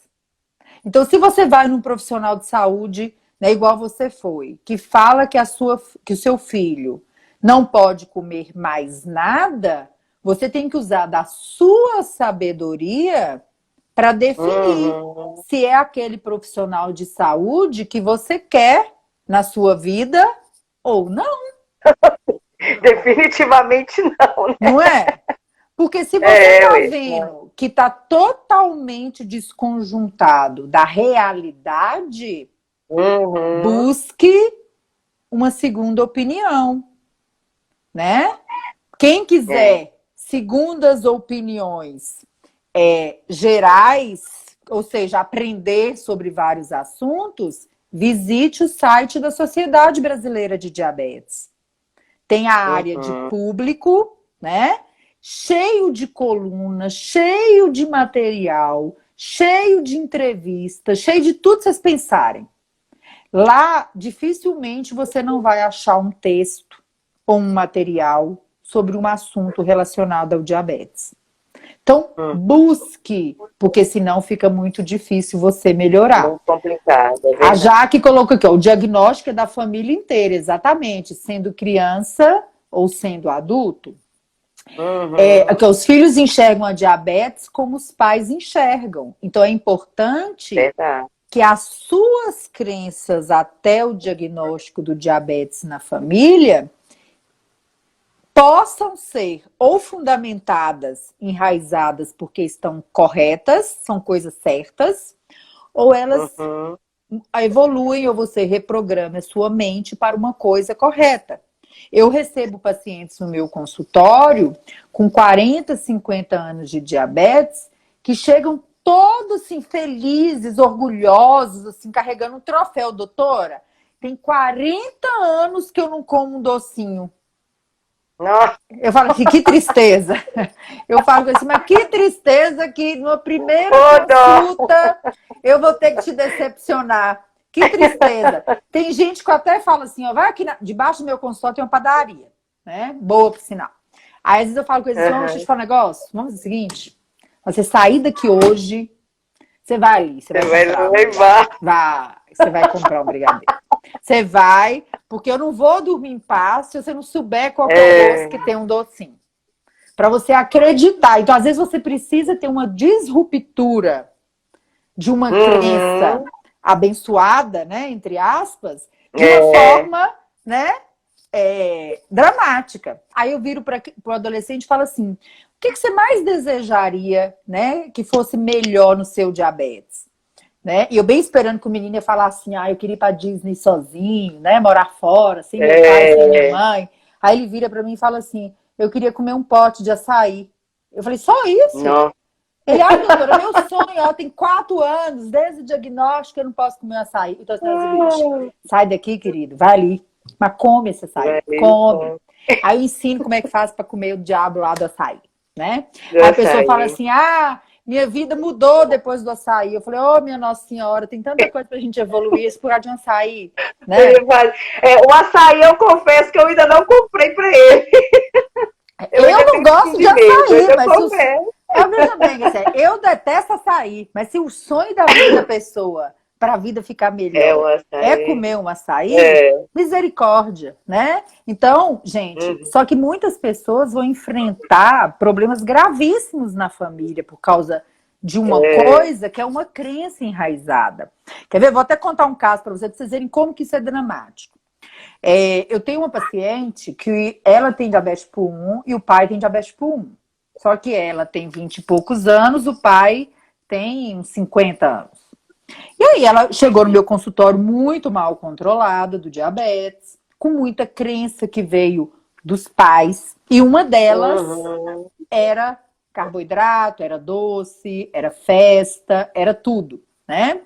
Então, se você vai num profissional de saúde, né, igual você foi, que fala que o seu filho não pode comer mais nada, você tem que usar da sua sabedoria para definir se é aquele profissional de saúde que você quer na sua vida ou não. Definitivamente não, né? Não é? Porque se você está vendo que está totalmente desconjuntado da realidade, busque uma segunda opinião, né? Quem quiser segundas opiniões gerais, ou seja, aprender sobre vários assuntos, visite o site da Sociedade Brasileira de Diabetes. Tem a área de público, né? Cheio de colunas, cheio de material, cheio de entrevistas, cheio de tudo que vocês pensarem. Lá, dificilmente você não vai achar um texto ou um material sobre um assunto relacionado ao diabetes. Então, busque, porque senão fica muito difícil você melhorar. Muito complicado. A Jaque colocou aqui, ó, o diagnóstico é da família inteira, exatamente, sendo criança ou sendo adulto. Que os filhos enxergam a diabetes como os pais enxergam. Então é importante que as suas crenças até o diagnóstico do diabetes na família possam ser ou fundamentadas, enraizadas porque estão corretas, são coisas certas, ou elas evoluem ou você reprograma a sua mente para uma coisa correta. Eu recebo pacientes no meu consultório com 40, 50 anos de diabetes que chegam todos assim, felizes, orgulhosos, assim, carregando um troféu. Doutora, tem 40 anos que eu não como um docinho. Nossa. Eu falo assim, que tristeza. Eu falo assim, mas que tristeza que na primeira consulta eu vou ter que te decepcionar. Que tristeza. Tem gente que até fala assim, ó, vai aqui debaixo do meu consultório tem uma padaria, né? Boa por sinal. Aí às vezes eu falo com eles, deixa eu te falar um negócio, vamos fazer o seguinte, você sair daqui hoje, você vai ali, você vai comprar um brigadeiro. Você vai, porque eu não vou dormir em paz se você não souber qual é o doce que tem um docinho. Para você acreditar. Então, às vezes, você precisa ter uma disruptura de uma crença abençoada, né, entre aspas, de uma forma, né, dramática. Aí eu viro para o adolescente e falo assim, o que você mais desejaria, né, que fosse melhor no seu diabetes? Né? E eu bem esperando que o menino ia falar assim, eu queria ir pra Disney sozinho, né? Morar fora, sem meu pai, sem minha mãe. Aí ele vira pra mim e fala assim, eu queria comer um pote de açaí. Eu falei, só isso? Não. Ele, doutora, meu sonho, tem 4 anos, desde o diagnóstico eu não posso comer açaí. Então, assim, sai daqui, querido, vai ali. Mas come esse açaí, come. Aí eu ensino como é que faz pra comer o diabo lá do açaí, né? Aí a pessoa fala assim, Minha vida mudou depois do açaí. Eu falei, oh, minha Nossa Senhora, tem tanta coisa pra gente evoluir, esse por causa de um açaí, né? O açaí, eu confesso que eu ainda não comprei para ele. Eu não gosto de açaí, mas veja bem, eu detesto açaí, mas se o sonho da vida da pessoa para a vida ficar melhor é comer um açaí, misericórdia, né? Então, gente, só que muitas pessoas vão enfrentar problemas gravíssimos na família por causa de uma coisa que é uma crença enraizada. Quer ver? Vou até contar um caso para vocês verem como que isso é dramático. Eu tenho uma paciente que ela tem diabetes tipo 1 e o pai tem diabetes tipo 1. Só que ela tem 20 e poucos anos, o pai tem uns 50 anos. E aí ela chegou no meu consultório muito mal controlada do diabetes, com muita crença que veio dos pais. E uma delas era carboidrato, era doce, era festa, era tudo, né?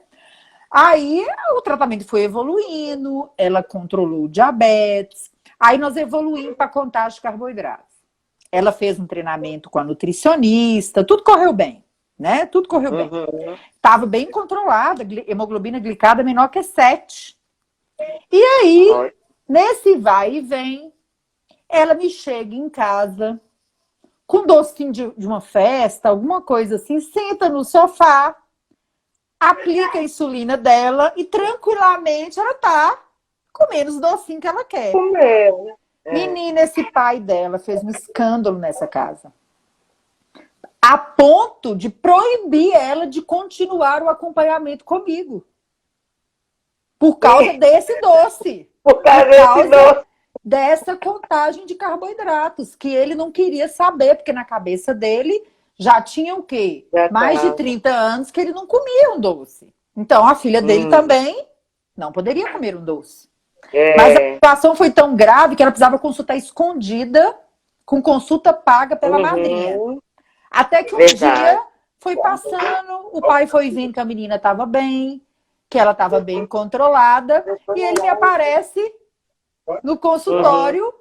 Aí o tratamento foi evoluindo, ela controlou o diabetes, aí nós evoluímos para contagem de carboidratos. Ela fez um treinamento com a nutricionista, tudo correu bem, né? Tudo correu bem. Estava bem controlada, hemoglobina glicada menor que 7. E aí, nesse vai e vem, ela me chega em casa com docinho de uma festa, alguma coisa assim, senta no sofá, aplica a insulina dela e tranquilamente ela tá comendo os docinhos que ela quer. Comeu. Menina, esse pai dela fez um escândalo nessa casa. A ponto de proibir ela de continuar o acompanhamento comigo. Por causa desse doce. Por causa dessa contagem de carboidratos, que ele não queria saber, porque na cabeça dele já tinha o quê? Mais de 30 anos que ele não comia um doce. Então, a filha dele também não poderia comer um doce. Mas a situação foi tão grave que ela precisava consultar escondida, com consulta paga pela madrinha. Até que um dia foi passando, o pai foi vendo que a menina estava bem, que ela estava bem controlada, e ele me aparece no consultório,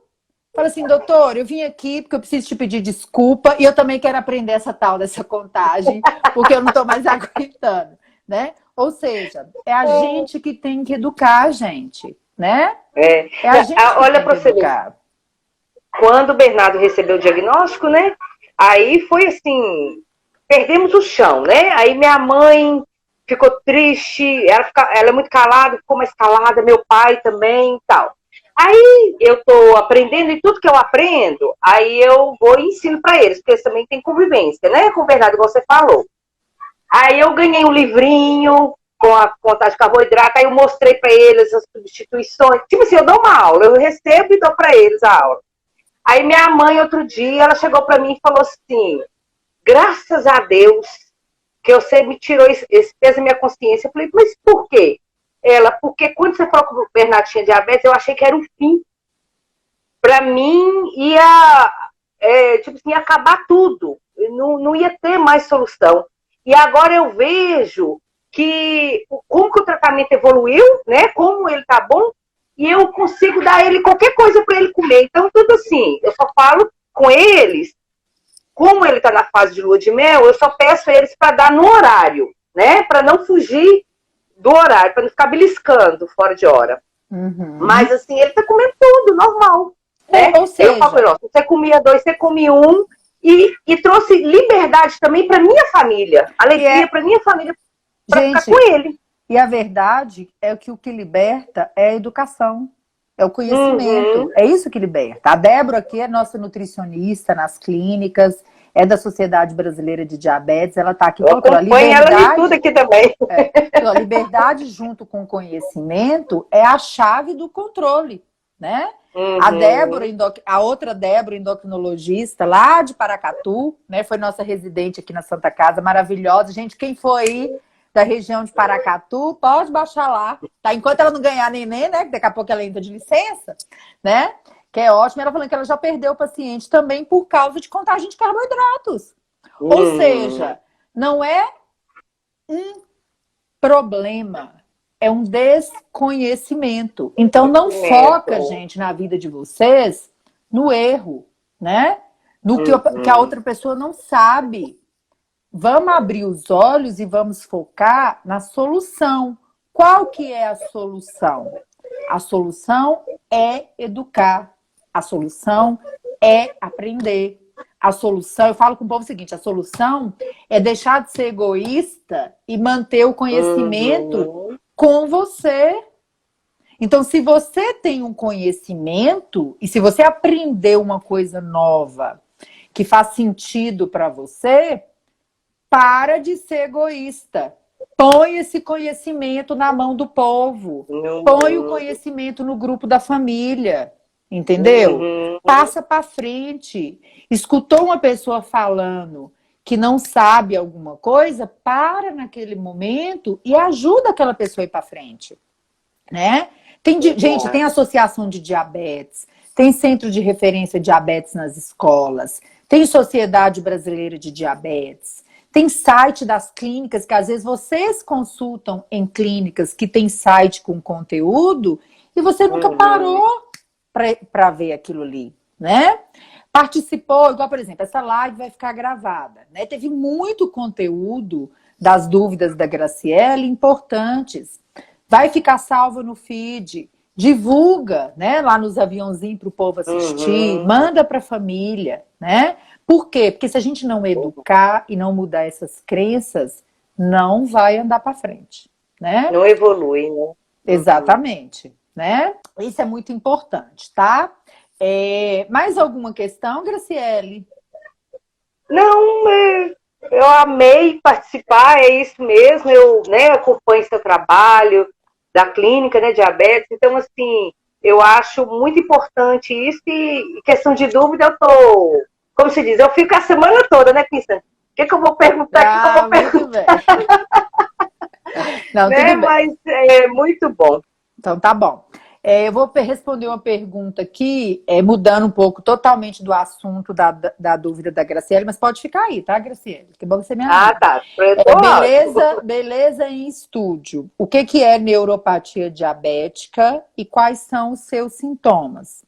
fala assim, doutor, eu vim aqui porque eu preciso te pedir desculpa e eu também quero aprender essa tal dessa contagem, porque eu não estou mais aguentando, né? Ou seja, é a gente que tem que educar a gente, né? É a gente que olha tem para que você educar. ver. Quando o Bernardo recebeu o diagnóstico, né? Aí foi assim, perdemos o chão, né? Aí minha mãe ficou triste, ela é muito calada, ficou mais calada, meu pai também e tal. Aí eu tô aprendendo e tudo que eu aprendo, aí eu vou e ensino para eles, porque eles também têm convivência, né? Com o Bernardo, igual você falou. Aí eu ganhei um livrinho com a contagem de carboidrato, aí eu mostrei para eles as substituições. Tipo assim, eu dou uma aula, eu recebo e dou para eles a aula. Aí minha mãe, outro dia, ela chegou para mim e falou assim, graças a Deus que você me tirou esse peso na minha consciência. Eu falei, mas por quê? Ela, porque quando você falou que o Bernardo tinha diabetes, eu achei que era um fim. Para mim, tipo assim, ia acabar tudo. Não ia ter mais solução. E agora eu vejo como que o tratamento evoluiu, né? Como ele tá bom, e eu consigo dar ele qualquer coisa para ele comer. Então, tudo assim, eu só falo com eles, como ele está na fase de lua de mel, eu só peço a eles para dar no horário, né? Para não fugir do horário, para não ficar beliscando fora de hora. Mas assim, ele tá comendo tudo, normal. Né? Ou seja, eu falo, você comia 2, você comia 1, e trouxe liberdade também para minha família, alegria para minha família, para ficar com ele. E a verdade é que o que liberta é a educação, é o conhecimento, é isso que liberta. A Débora aqui é nossa nutricionista nas clínicas, é da Sociedade Brasileira de Diabetes, ela está aqui colocando a liberdade. Ela de tudo aqui também. A liberdade junto com o conhecimento é a chave do controle, né? A Débora, a outra Débora, endocrinologista, lá de Paracatu, né? Foi nossa residente aqui na Santa Casa, maravilhosa. Gente, quem foi aí da região de Paracatu, pode baixar lá, tá? Enquanto ela não ganhar neném, né? Daqui a pouco ela entra de licença, né? Que é ótimo. Ela falando que ela já perdeu o paciente também por causa de contagem de carboidratos. Ou seja, não é um problema, é um desconhecimento. Então não foca, gente, na vida de vocês no erro, né? No que a outra pessoa não sabe. vamos abrir os olhos e vamos focar na solução. Qual que é a solução? A solução é educar. A solução é aprender. A solução, eu falo com o povo o seguinte, a solução é deixar de ser egoísta e manter o conhecimento com você. Então, se você tem um conhecimento e se você aprendeu uma coisa nova que faz sentido para você, para de ser egoísta. Põe esse conhecimento na mão do povo. Põe o conhecimento no grupo da família. Entendeu? Passa para frente. Escutou uma pessoa falando que não sabe alguma coisa, para naquele momento e ajuda aquela pessoa a ir para frente. Né? Gente, tem associação de diabetes, tem centro de referência de diabetes nas escolas, tem Sociedade Brasileira de Diabetes, tem site das clínicas, que às vezes vocês consultam em clínicas que tem site com conteúdo e você nunca parou para ver aquilo ali, né? Participou, igual, por exemplo, essa live vai ficar gravada, né? Teve muito conteúdo das dúvidas da Graciele importantes. Vai ficar salvo no feed, divulga, né, lá nos aviãozinhos para o povo assistir, manda para a família, né? Por quê? Porque se a gente não educar e não mudar essas crenças, não vai andar para frente, né? Não evolui, né? Exatamente, né? Isso é muito importante, tá? Mais alguma questão, Graciele? Não, eu amei participar, é isso mesmo, eu, né, acompanho seu trabalho da clínica, né, diabetes, então, assim, eu acho muito importante isso e questão de dúvida eu tô, como se diz, eu fico a semana toda, né, pensando, o que eu vou perguntar, Muito bem. Não, né, tudo bem. mas é muito bom. Então, tá bom. Eu vou responder uma pergunta aqui, mudando um pouco totalmente do assunto da dúvida da Graciele, mas pode ficar aí, tá, Graciele? Que bom que você me ajuda. Ah, tá. Beleza em estúdio. O que é neuropatia diabética e quais são os seus sintomas?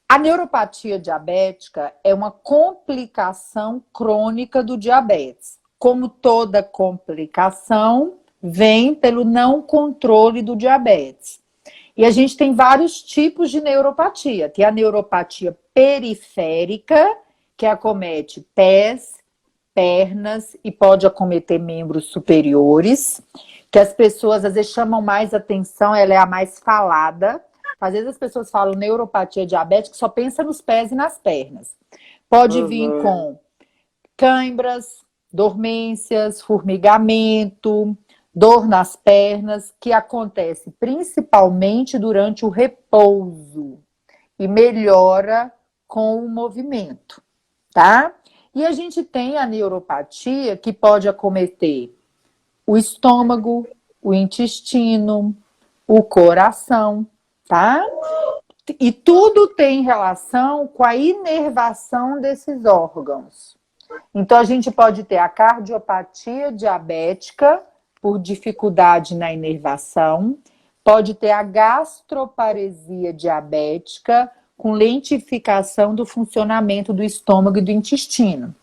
A neuropatia diabética é uma complicação crônica do diabetes. Como toda complicação, vem pelo não controle do diabetes. E a gente tem vários tipos de neuropatia. Tem a neuropatia periférica, que acomete pés, pernas e pode acometer membros superiores, que as pessoas às vezes chamam mais atenção, ela é a mais falada. Às vezes as pessoas falam neuropatia diabética, só pensa nos pés e nas pernas. Pode vir com cãibras, dormências, formigamento, dor nas pernas, que acontece principalmente durante o repouso e melhora com o movimento, tá? E a gente tem a neuropatia que pode acometer o estômago, o intestino, o coração, tá? E tudo tem relação com a inervação desses órgãos. Então, a gente pode ter a cardiopatia diabética, por dificuldade na inervação, pode ter a gastroparesia diabética, com lentificação do funcionamento do estômago e do intestino.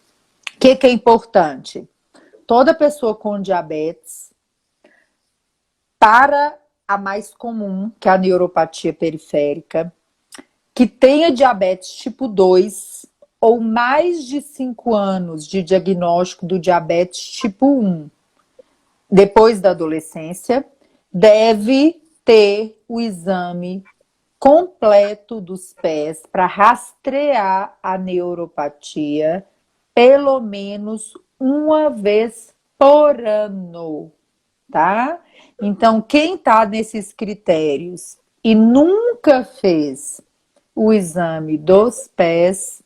O que é importante? Toda pessoa com diabetes, para a mais comum, que é a neuropatia periférica, que tenha diabetes tipo 2 ou mais de 5 anos de diagnóstico do diabetes tipo 1, depois da adolescência, deve ter o exame completo dos pés para rastrear a neuropatia pelo menos uma vez por ano, tá? Então, quem está nesses critérios e nunca fez o exame dos pés,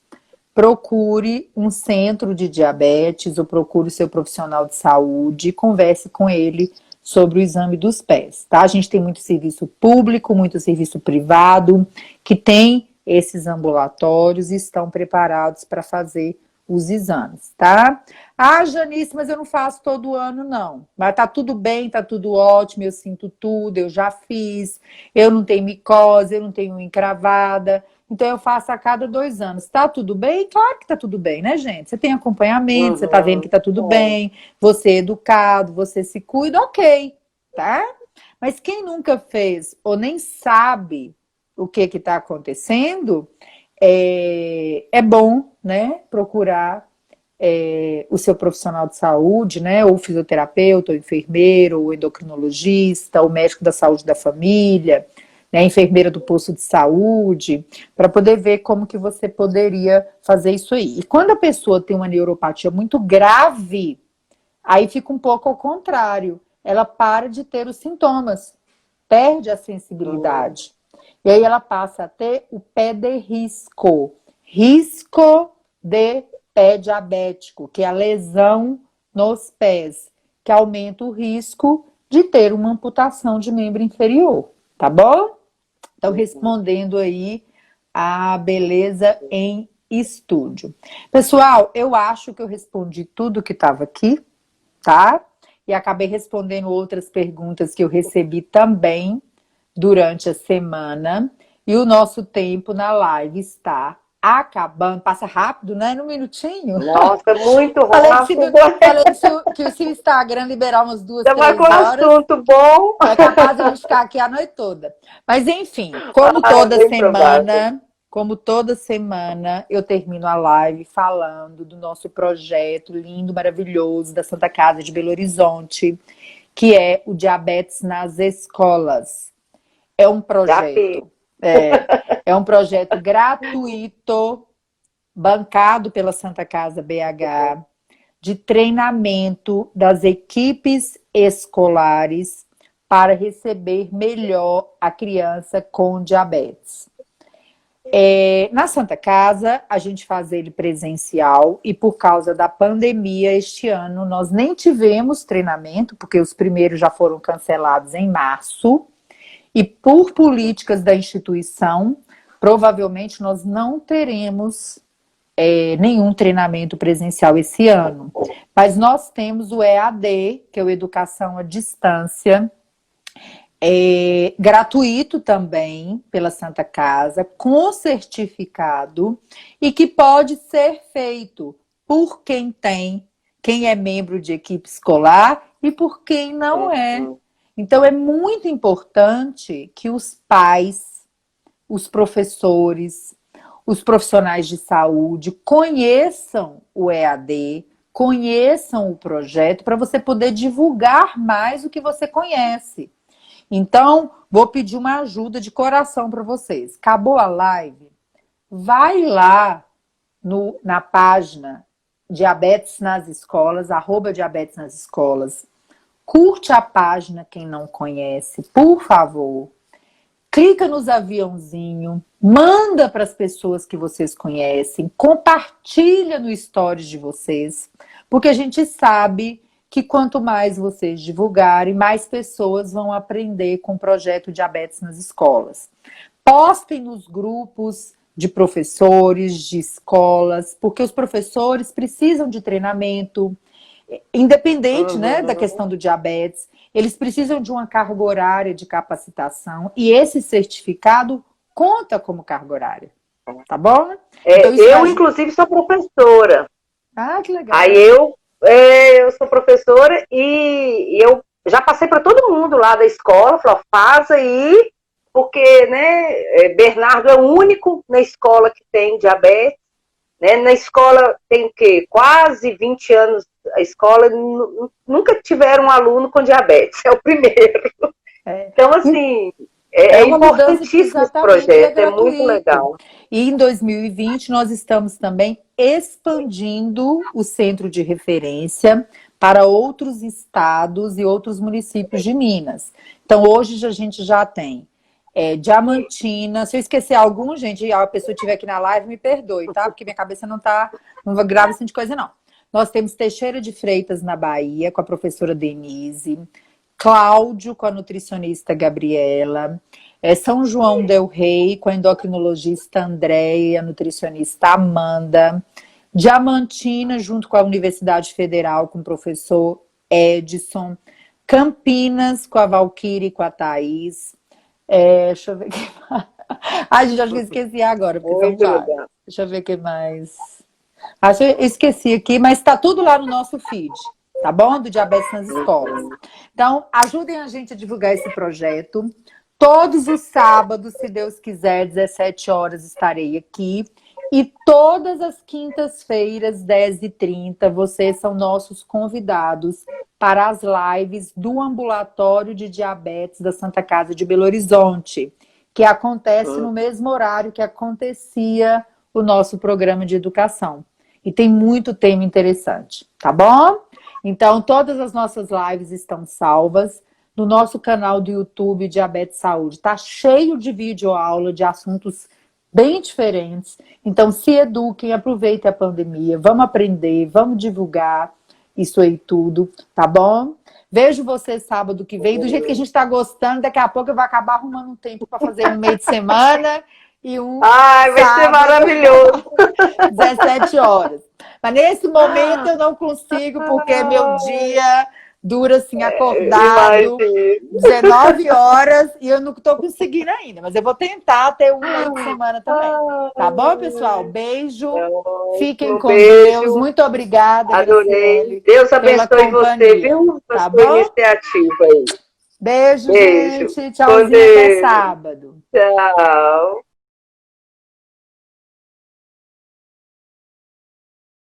procure um centro de diabetes ou procure o seu profissional de saúde e converse com ele sobre o exame dos pés, tá? A gente tem muito serviço público, muito serviço privado, que tem esses ambulatórios e estão preparados para fazer os exames, tá? Ah, Janice, mas eu não faço todo ano, não. Mas tá tudo bem, tá tudo ótimo, eu sinto tudo, eu já fiz, eu não tenho micose, eu não tenho encravada. então eu faço a cada 2 anos. Tá tudo bem? Claro que tá tudo bem, né, gente? Você tem acompanhamento, você tá vendo que tá tudo bem, você é educado, você se cuida, ok, tá? Mas quem nunca fez ou nem sabe o que está acontecendo, é bom, né, procurar o seu profissional de saúde, né, ou fisioterapeuta, ou enfermeiro, ou endocrinologista, ou médico da saúde da família, né, enfermeira do posto de saúde, para poder ver como que você poderia fazer isso aí. E quando a pessoa tem uma neuropatia muito grave, aí fica um pouco ao contrário. Ela para de ter os sintomas, perde a sensibilidade. E aí ela passa a ter o pé de risco. Risco de pé diabético, que é a lesão nos pés, que aumenta o risco de ter uma amputação de membro inferior. Tá bom? Então, respondendo aí a beleza em estúdio. Pessoal, eu acho que eu respondi tudo que estava aqui, tá? E acabei respondendo outras perguntas que eu recebi também durante a semana. E o nosso tempo na live está acabando. Passa rápido, né? Num minutinho. Nossa, muito rápido. Que se o Instagram liberar umas 2, Tava 3 com horas, assunto bom. é capaz de a gente ficar aqui a noite toda. Mas enfim, como toda bem provável. semana, eu termino a live falando do nosso projeto lindo, maravilhoso da Santa Casa de Belo Horizonte, que é o Diabetes nas Escolas. É um projeto, é um projeto gratuito, bancado pela Santa Casa BH, de treinamento das equipes escolares para receber melhor a criança com diabetes. Na Santa Casa, a gente faz ele presencial e por causa da pandemia, este ano, nós nem tivemos treinamento, porque os primeiros já foram cancelados em março, e por políticas da instituição, provavelmente nós não teremos nenhum treinamento presencial esse ano. Mas nós temos o EAD, que é o Educação à Distância, gratuito também pela Santa Casa, com certificado, e que pode ser feito por quem é membro de equipe escolar e por quem não é. Então é muito importante que os pais, os professores, os profissionais de saúde conheçam o EAD, conheçam o projeto, para você poder divulgar mais o que você conhece. Então, vou pedir uma ajuda de coração para vocês. Acabou a live? Vai lá na página Diabetes nas Escolas, @Diabetes nas Escolas. Curte a página, quem não conhece, por favor. Clica nos aviãozinho, manda para as pessoas que vocês conhecem, compartilha no stories de vocês, porque a gente sabe que quanto mais vocês divulgarem, mais pessoas vão aprender com o projeto Diabetes nas Escolas. Postem nos grupos de professores, de escolas, porque os professores precisam de treinamento, independente, né, da questão do diabetes. Eles precisam de uma carga horária de capacitação e esse certificado conta como carga horária, tá bom? Então, eu, inclusive, sou professora. Ah, que legal. Aí eu sou professora e eu já passei para todo mundo lá da escola, falou, faz aí, porque, né, Bernardo é o único na escola que tem diabetes, né? Na escola tem o quê? Quase 20 anos a escola, nunca tiveram um aluno com diabetes, é o primeiro. Então, assim, é importantíssimo esse projeto, é muito legal. E em 2020 nós estamos também expandindo o centro de referência para outros estados e outros municípios de Minas. Então, hoje a gente já tem Diamantina. Se eu esquecer algum, gente, a pessoa estiver aqui na live, me perdoe, tá? Porque minha cabeça não grava assim de coisa, não. Nós temos Teixeira de Freitas, na Bahia, com a professora Denise. Cláudio, com a nutricionista Gabriela. São João del Rei, com a endocrinologista Andréia e a nutricionista Amanda. Diamantina, junto com a Universidade Federal, com o professor Edson. Campinas, com a Valquíria e com a Thaís. Deixa eu ver aqui. Ai, gente, acho que eu esqueci agora, porque são Muito vários. legal. Deixa eu ver o que mais. Acho que eu esqueci aqui, mas está tudo lá no nosso feed, tá bom? Do Diabetes nas Escolas. Então, ajudem a gente a divulgar esse projeto. Todos os sábados, se Deus quiser, 17 horas, estarei aqui. E todas as quintas-feiras, 10h30, vocês são nossos convidados para as lives do Ambulatório de Diabetes da Santa Casa de Belo Horizonte, que acontece no mesmo horário que acontecia o nosso programa de educação. E tem muito tema interessante, tá bom? Então, todas as nossas lives estão salvas no nosso canal do YouTube Diabetes Saúde. Tá cheio de videoaula de assuntos bem diferentes. Então, se eduquem, aproveitem a pandemia, vamos aprender, vamos divulgar isso aí tudo, tá bom? Vejo você sábado que vem, do jeito que a gente está gostando, daqui a pouco eu vou acabar arrumando um tempo para fazer um meio de semana e um Ai, vai ser sábado, maravilhoso. 17 horas. Mas nesse momento eu não consigo, porque meu dia dura assim, acordado, Imagina. 19 horas, e eu não estou conseguindo ainda. Mas eu vou tentar ter um meio de semana também. Tá bom, pessoal? Beijo. Fiquem Um com beijo. Deus. Muito obrigada, Adorei. Graciele, Deus pela abençoe você, companhia. viu? Por Tá sua bom? iniciativa aí. Beijo, Beijo. gente. Com Tchauzinho, até Deus. sábado. Tchau.